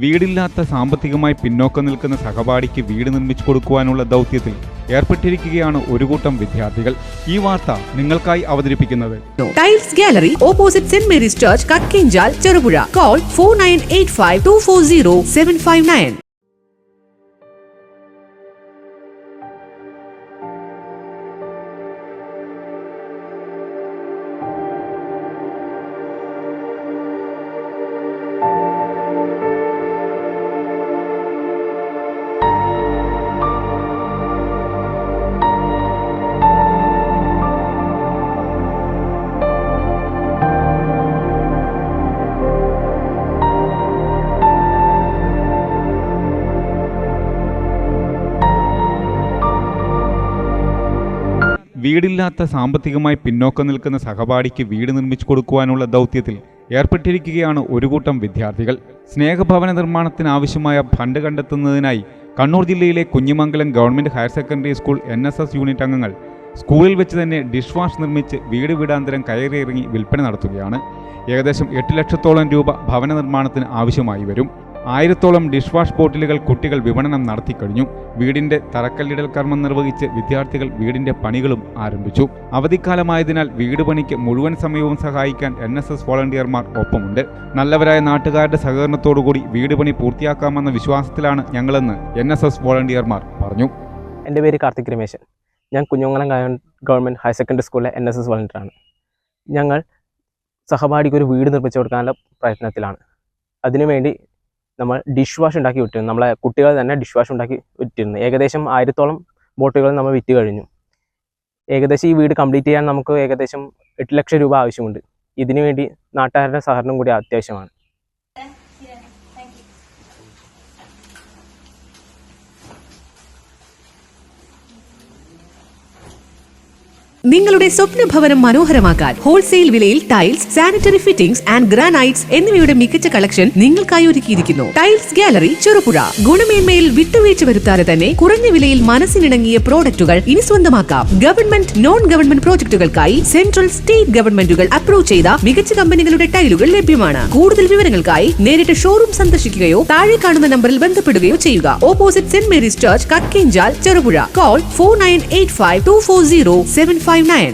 വീടില്ലാത്ത സാമ്പത്തികമായി പിന്നോക്കം നിൽക്കുന്ന സഹപാഠിക്ക് വീട് നിർമ്മിച്ചു കൊടുക്കുവാനുള്ള ദൗത്യത്തിൽ ഏർപ്പെട്ടിരിക്കുകയാണ് ഒരു കൂട്ടം വിദ്യാർത്ഥികൾ. ഈ വാർത്ത നിങ്ങൾക്കായി അവതരിപ്പിക്കുന്നത് tiles gallery, opposite saint Mary's church, Kakkinchal, Cherupuzha. Call 4985240759. വീടില്ലാത്ത സാമ്പത്തികമായി പിന്നോക്കം നിൽക്കുന്ന സഹപാഠിക്ക് വീട് നിർമ്മിച്ചു കൊടുക്കുവാനുള്ള ദൗത്യത്തിൽ ഏർപ്പെട്ടിരിക്കുകയാണ് ഒരു കൂട്ടം വിദ്യാർത്ഥികൾ. സ്നേഹഭവന നിർമ്മാണത്തിനാവശ്യമായ ഫണ്ട് കണ്ടെത്തുന്നതിനായി കണ്ണൂർ ജില്ലയിലെ Kunhimangalam government higher secondary school NSS unit അംഗങ്ങൾ സ്കൂളിൽ വെച്ച് തന്നെ ഡിഷ് വാഷ് നിർമ്മിച്ച് വീട് വീടാന്തരം കയറിയിറങ്ങി വിൽപ്പന നടത്തുകയാണ്. ഏകദേശം 8 ലക്ഷത്തോളം രൂപ ഭവന നിർമ്മാണത്തിന് ആവശ്യമായി വരും. 1000-ഓളം ഡിഷ് വാഷ് ബോട്ടിലുകൾ കുട്ടികൾ വിപണനം നടത്തിക്കഴിഞ്ഞു. വീടിന്റെ തറക്കല്ലിടൽ കർമ്മം നിർവഹിച്ച് വിദ്യാർത്ഥികൾ വീടിന്റെ പണികളും ആരംഭിച്ചു. അവധിക്കാലമായതിനാൽ വീട് പണിക്ക് മുഴുവൻ സമയവും സഹായിക്കാൻ NSS വോളണ്ടിയർമാർ ഒപ്പമുണ്ട്. നല്ലവരായ നാട്ടുകാരുടെ സഹകരണത്തോടുകൂടി വീട് പണി പൂർത്തിയാക്കാമെന്ന വിശ്വാസത്തിലാണ് ഞങ്ങളെന്ന് NSS വോളണ്ടിയർമാർ പറഞ്ഞു. എൻ്റെ പേര് കാർത്തിക് രമേശൻ. ഞാൻ കുഞ്ഞുമംഗലം ഗവൺമെൻറ് ഹയർ സെക്കൻഡറി സ്കൂളിലെ NSS വോളണ്ടിയറാണ്. ഞങ്ങൾ സഹപാഠിക്ക് ഒരു വീട് നിർമ്മിച്ചു കൊടുക്കാനുള്ള പ്രയത്നത്തിലാണ്. അതിനുവേണ്ടി നമ്മൾ ഡിഷ് വാഷ് ഉണ്ടാക്കി വിട്ടിരുന്നു. നമ്മളെ കുട്ടികൾ തന്നെ ഡിഷ് വാഷ് ഉണ്ടാക്കി വിറ്റിരുന്നു. ഏകദേശം 1000-ഓളം ബോട്ടുകൾ നമ്മൾ വിറ്റ് കഴിഞ്ഞു. ഏകദേശം ഈ വീട് കംപ്ലീറ്റ് ചെയ്യാൻ നമുക്ക് ഏകദേശം 8 ലക്ഷം രൂപ ആവശ്യമുണ്ട്. ഇതിനു വേണ്ടി നാട്ടുകാരുടെ സഹകരണം കൂടി അത്യാവശ്യമാണ്. നിങ്ങളുടെ സ്വപ്ന ഭവനം മനോഹരമാക്കാൻ ഹോൾസെയിൽ വിലയിൽ tiles, sanitary fittings and granites എന്നിവയുടെ മികച്ച കളക്ഷൻ നിങ്ങൾക്കായി ഒരുക്കിയിരിക്കുന്നു. Tiles gallery, Cherupuzha. ഗുണമേന്മയിൽ വിട്ടുവീഴ്ച വരുത്താതെ തന്നെ കുറഞ്ഞ വിലയിൽ മനസ്സിനിണങ്ങിയ പ്രോഡക്റ്റുകൾ ഇനി സ്വന്തമാക്കാം. ഗവൺമെന്റ്, നോൺ ഗവൺമെന്റ് പ്രോജക്റ്റുകൾക്കായി സെൻട്രൽ, സ്റ്റേറ്റ് ഗവൺമെന്റുകൾ അപ്രൂവ് ചെയ്ത മികച്ച കമ്പനികളുടെ ടൈലുകൾ ലഭ്യമാണ്. കൂടുതൽ വിവരങ്ങൾക്കായി നേരിട്ട് ഷോറൂം സന്ദർശിക്കുകയോ താഴെ കാണുന്ന നമ്പറിൽ ബന്ധപ്പെടുകയോ ചെയ്യുക. Opposite saint Mary's church, Kakkinchal, Cherupuzha. Call 4985240759.